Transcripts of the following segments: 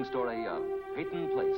exciting story of Peyton Place.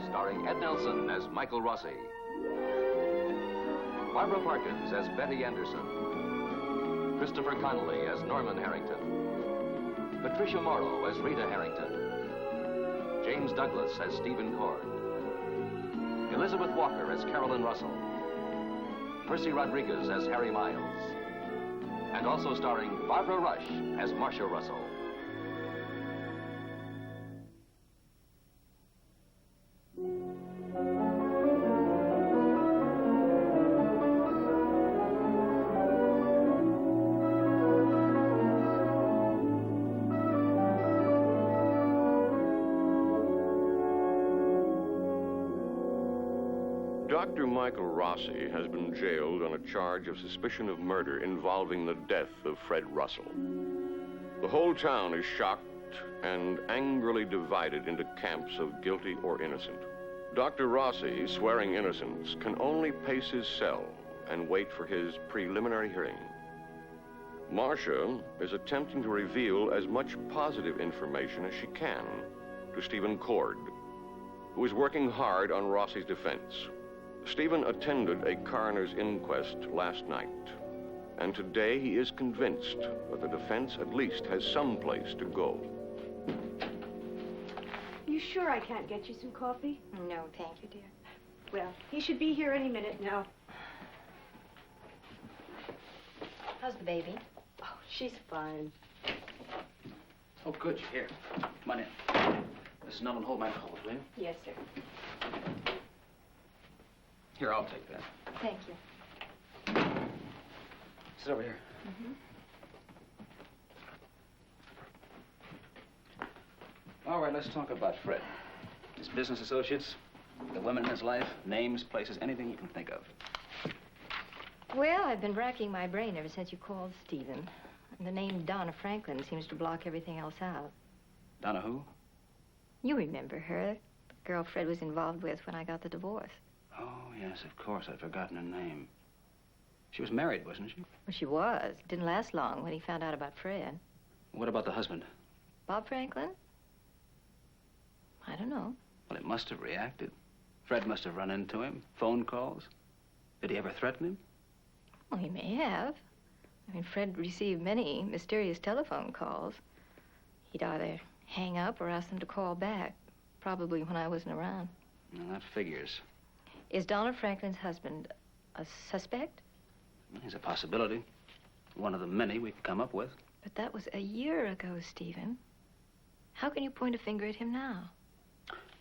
Starring Ed Nelson as Michael Rossi, Barbara Parkins as Betty Anderson, Christopher Connolly as Norman Harrington, Patricia Morrow as Rita Harrington, James Douglas as Stephen Cord, Elizabeth Walker as Carolyn Russell, Percy Rodriguez as Harry Miles, and also starring Barbara Rush as Marsha Russell. Dr. Michael Rossi has been jailed on a charge of suspicion of murder involving the death of Fred Russell. The whole town is shocked and angrily divided into camps of guilty or innocent. Dr. Rossi, swearing innocence, can only pace his cell and wait for his preliminary hearing. Marsha is attempting to reveal as much positive information as she can to Stephen Cord, who is working hard on Rossi's defense. Stephen attended a coroner's inquest last night, and today he is convinced that the defense at least has some place to go. You sure I can't get you some coffee? No, thank you, dear. Well, he should be here any minute now. How's the baby? Oh, she's fine. Oh, good, you're here. Come on in. Mrs. Nolan, hold my coat, will you? Yes, sir. Here, I'll take that. Thank you. Sit over here. All right, let's talk about Fred. His business associates, the women in his life, names, places, anything you can think of. Well, I've been racking my brain ever since you called, Stephen. And the name Donna Franklin seems to block everything else out. Donna who? You remember her, the girl Fred was involved with when I got the divorce. Oh, yes, of course. I'd forgotten her name. She was married, wasn't she? Well, she was. It didn't last long when he found out about Fred. What about the husband? Bob Franklin? I don't know. Well, he must have reacted. Fred must have run into him. Phone calls. Did he ever threaten him? Well, he may have. I mean, Fred received many mysterious telephone calls. He'd either hang up or ask them to call back, probably when I wasn't around. Well, that figures. Is Donna Franklin's husband a suspect? He's a possibility. One of the many we could come up with. But that was a year ago, Stephen. How can you point a finger at him now?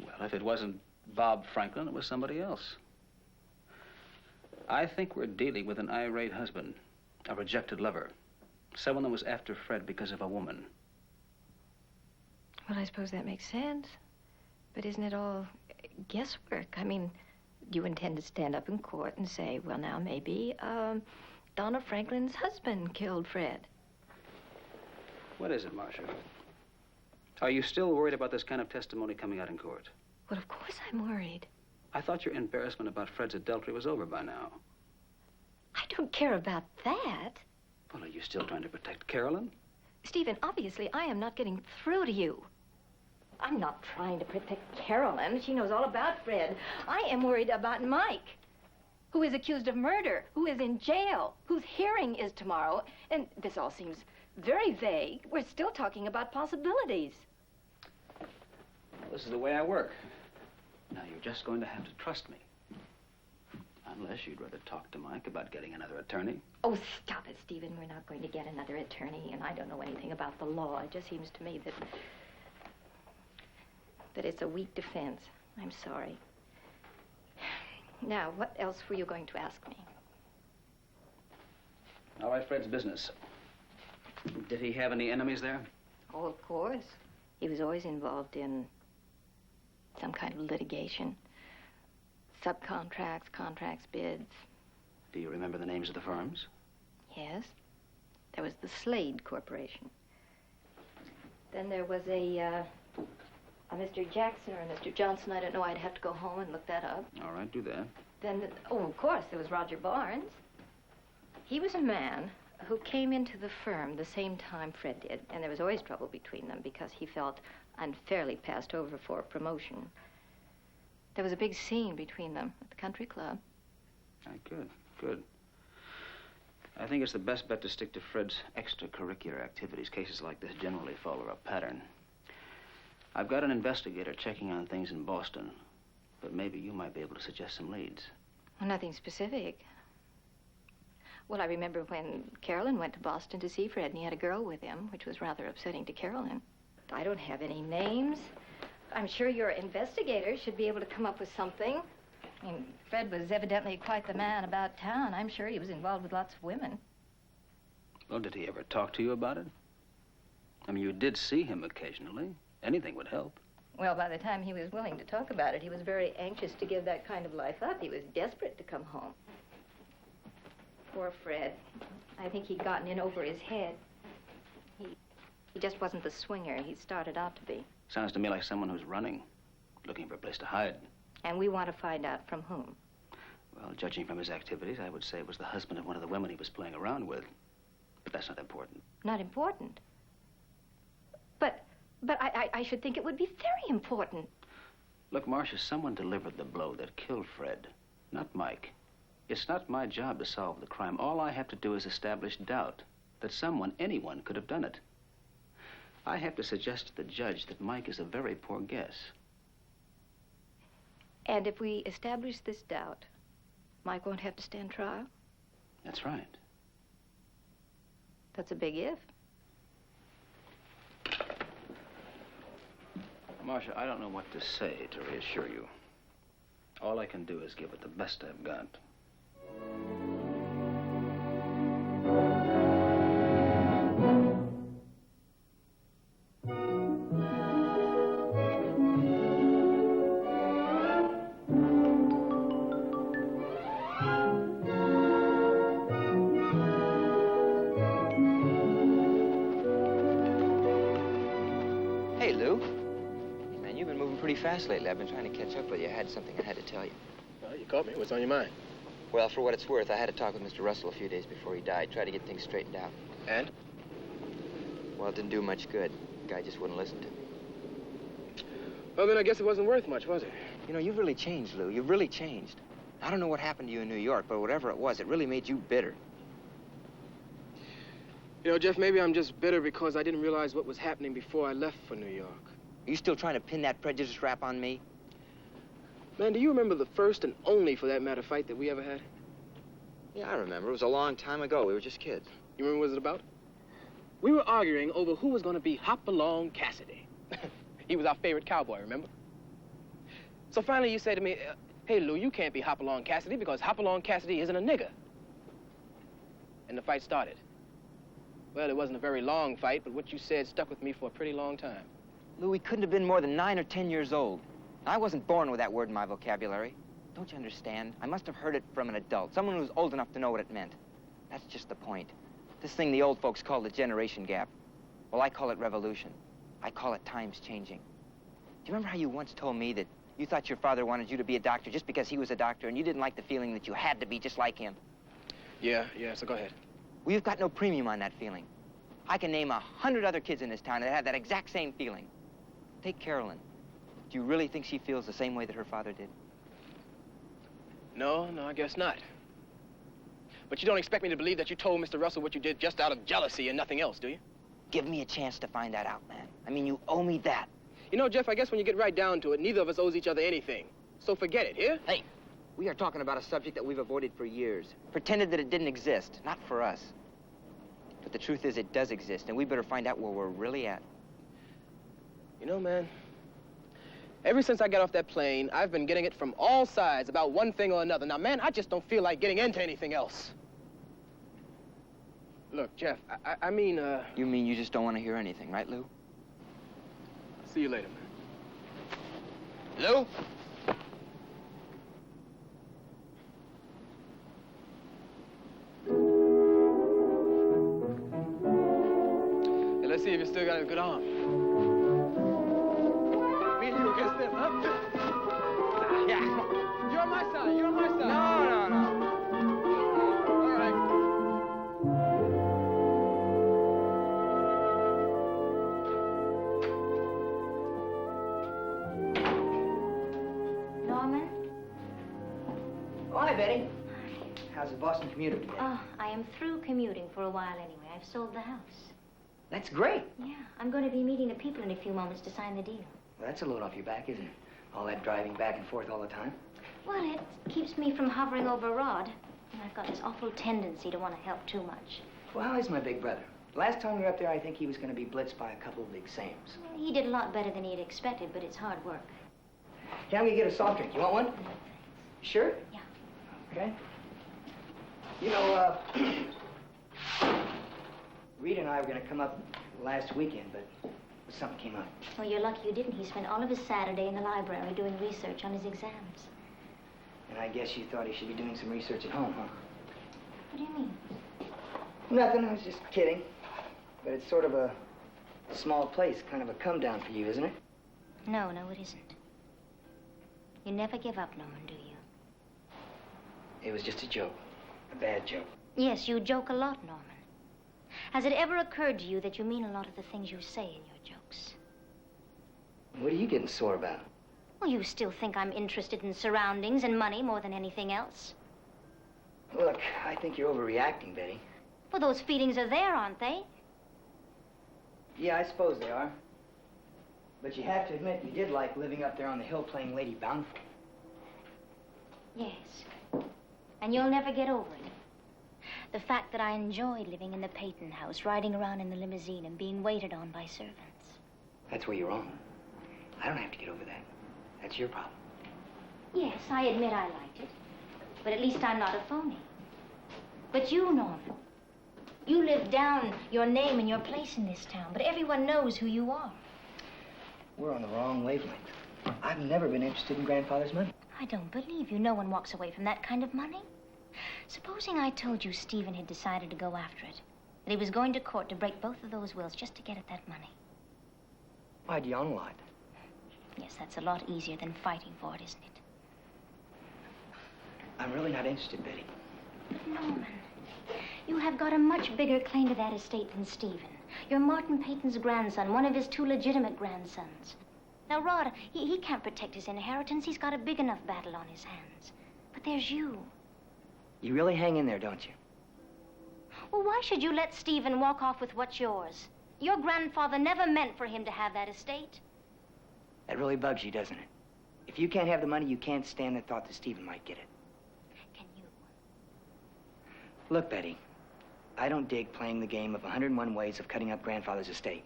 Well, if it wasn't Bob Franklin, it was somebody else. I think we're dealing with an irate husband, a rejected lover, someone that was after Fred because of a woman. Well, I suppose that makes sense. But isn't it all guesswork? I mean, do you intend to stand up in court and say, well, now, maybe, Donna Franklin's husband killed Fred? What is it, Marsha? Are you still worried about this kind of testimony coming out in court? Well, of course I'm worried. I thought your embarrassment about Fred's adultery was over by now. I don't care about that. Well, are you still trying to protect Carolyn? Stephen, obviously, I am not getting through to you. I'm not trying to protect Carolyn. She knows all about Fred. I am worried about Mike, who is accused of murder, who is in jail, whose hearing is tomorrow. And this all seems very vague. We're still talking about possibilities. Well, this is the way I work. Now, you're just going to have to trust me. Unless you'd rather talk to Mike about getting another attorney. Oh, stop it, Stephen. We're not going to get another attorney, and I don't know anything about the law. It just seems to me that it's a weak defense. I'm sorry. Now, what else were you going to ask me? All right, Fred's business. Did he have any enemies there? Oh, of course. He was always involved in some kind of litigation. Subcontracts, contracts, bids. Do you remember the names of the firms? Yes. There was the Slade Corporation. Then there was a Mr. Jackson or Mr. Johnson, I don't know. I'd have to go home and look that up. All right, do that. Then, oh, of course, there was Roger Barnes. He was a man who came into the firm the same time Fred did, and there was always trouble between them because he felt unfairly passed over for a promotion. There was a big scene between them at the country club. Good, good. I think it's the best bet to stick to Fred's extracurricular activities. Cases like this generally follow a pattern. I've got an investigator checking on things in Boston, but maybe you might be able to suggest some leads. Well, nothing specific. Well, I remember when Carolyn went to Boston to see Fred, and he had a girl with him, which was rather upsetting to Carolyn. I don't have any names. I'm sure your investigator should be able to come up with something. I mean, Fred was evidently quite the man about town. I'm sure he was involved with lots of women. Well, did he ever talk to you about it? I mean, you did see him occasionally. Anything would help. Well, by the time he was willing to talk about it, he was very anxious to give that kind of life up. He was desperate to come home. Poor Fred. I think he'd gotten in over his head. He just wasn't the swinger he started out to be. Sounds to me like someone who's running, looking for a place to hide. And we want to find out from whom. Well, judging from his activities, I would say it was the husband of one of the women he was playing around with. But that's not important. Not important? But I should think it would be very important. Look, Marsha, someone delivered the blow that killed Fred, not Mike. It's not my job to solve the crime. All I have to do is establish doubt that someone, anyone, could have done it. I have to suggest to the judge that Mike is a very poor guess. And if we establish this doubt, Mike won't have to stand trial? That's right. That's a big if. Marsha, I don't know what to say to reassure you. All I can do is give it the best I've got. Hey, Lou. Man, you've been moving pretty fast lately. I've been trying to catch up with you. I had something I had to tell you. Well, you caught me. What's on your mind? Well, for what it's worth, I had a talk with Mr. Russell a few days before he died. Tried to get things straightened out. And? Well, it didn't do much good. The guy just wouldn't listen to me. Well, then I guess it wasn't worth much, was it? You know, you've really changed, Lou. You've really changed. I don't know what happened to you in New York, but whatever it was, it really made you bitter. You know, Jeff, maybe I'm just bitter because I didn't realize what was happening before I left for New York. Are you still trying to pin that prejudice rap on me? Man, do you remember the first and only, for that matter, fight that we ever had? Yeah, I remember. It was a long time ago. We were just kids. You remember what it was about? We were arguing over who was going to be Hop-Along Cassidy. He was our favorite cowboy, remember? So finally you say to me, hey, Lou, you can't be Hop-Along Cassidy because Hop-Along Cassidy isn't a nigger. And the fight started. Well, it wasn't a very long fight, but what you said stuck with me for a pretty long time. Lou, we couldn't have been more than 9 or 10 years old. I wasn't born with that word in my vocabulary. Don't you understand? I must have heard it from an adult, someone who was old enough to know what it meant. That's just the point. This thing the old folks call the generation gap. Well, I call it revolution. I call it times changing. Do you remember how you once told me that you thought your father wanted you to be a doctor just because he was a doctor, and you didn't like the feeling that you had to be just like him? Yeah, so go ahead. Well, you've got no premium on that feeling. I can name 100 other kids in this town that have that exact same feeling. Take Carolyn. Do you really think she feels the same way that her father did? No, I guess not. But you don't expect me to believe that you told Mr. Russell what you did just out of jealousy and nothing else, do you? Give me a chance to find that out, man. I mean, you owe me that. You know, Jeff, I guess when you get right down to it, neither of us owes each other anything. So forget it, yeah? Hey, we are talking about a subject that we've avoided for years. Pretended that it didn't exist. Not for us. But the truth is it does exist, and we better find out where we're really at. You know, man, ever since I got off that plane, I've been getting it from all sides about one thing or another. Now, man, I just don't feel like getting into anything else. Look, Jeff, I mean, You mean you just don't want to hear anything, right, Lou? See you later, man. Lou? Hey, let's see if you still got a good arm. Yeah, come on. You're on my side. You're on my side. No, no, no. All right. Norman? Oh, hi, Betty. How's the Boston commute today? Oh, I am through commuting for a while anyway. I've sold the house. That's great. Yeah, I'm going to be meeting the people in a few moments to sign the deal. Well, that's a load off your back, isn't it? All that driving back and forth all the time. Well, it keeps me from hovering over Rod. And I've got this awful tendency to want to help too much. Well, he's my big brother. Last time we were up there, I think he was going to be blitzed by a couple of big Sams. He did a lot better than he'd expected, but it's hard work. Hey, I'm going to get a soft drink. You want one? Sure? Yeah. Okay. You know, Rita and I were going to come up last weekend, but something came up. Well, you're lucky you didn't. He spent all of his Saturday in the library doing research on his exams. And I guess you thought he should be doing some research at home, huh? What do you mean? Nothing. I was just kidding. But it's sort of a small place, kind of a come-down for you, isn't it? No, no, it isn't. You never give up, Norman, do you? It was just a joke. A bad joke. Yes, you joke a lot, Norman. Has it ever occurred to you that you mean a lot of the things you say in your jokes? What are you getting sore about? Well, you still think I'm interested in surroundings and money more than anything else. Look, I think you're overreacting, Betty. Well, those feelings are there, aren't they? Yeah, I suppose they are. But you have to admit you did like living up there on the hill playing Lady Bountiful. Yes. And you'll never get over it. The fact that I enjoyed living in the Peyton house, riding around in the limousine and being waited on by servants. That's where you're wrong. I don't have to get over that. That's your problem. Yes, I admit I liked it. But at least I'm not a phony. But you, Norman, you live down your name and your place in this town, but everyone knows who you are. We're on the wrong wavelength. I've never been interested in Grandfather's money. I don't believe you. No one walks away from that kind of money. Supposing I told you Stephen had decided to go after it, that he was going to court to break both of those wills just to get at that money. Why'd you lie? Yes, that's a lot easier than fighting for it, isn't it? I'm really not interested, Betty. Norman, you have got a much bigger claim to that estate than Stephen. You're Martin Peyton's grandson, one of his two legitimate grandsons. Now, Rod, he can't protect his inheritance. He's got a big enough battle on his hands. But there's you. You really hang in there, don't you? Well, why should you let Stephen walk off with what's yours? Your grandfather never meant for him to have that estate. That really bugs you, doesn't it? If you can't have the money, you can't stand the thought that Stephen might get it. Can you? Look, Betty, I don't dig playing the game of 101 ways of cutting up Grandfather's estate.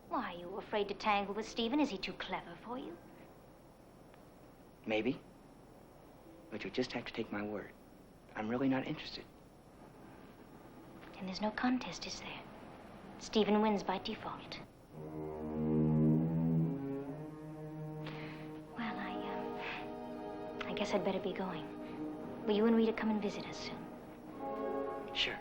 Why, are you afraid to tangle with Stephen? Is he too clever for you? Maybe. But you'll just have to take my word. I'm really not interested. And there's no contest, is there? Stephen wins by default. Well, I guess I'd better be going. Will you and Rita come and visit us soon? Sure.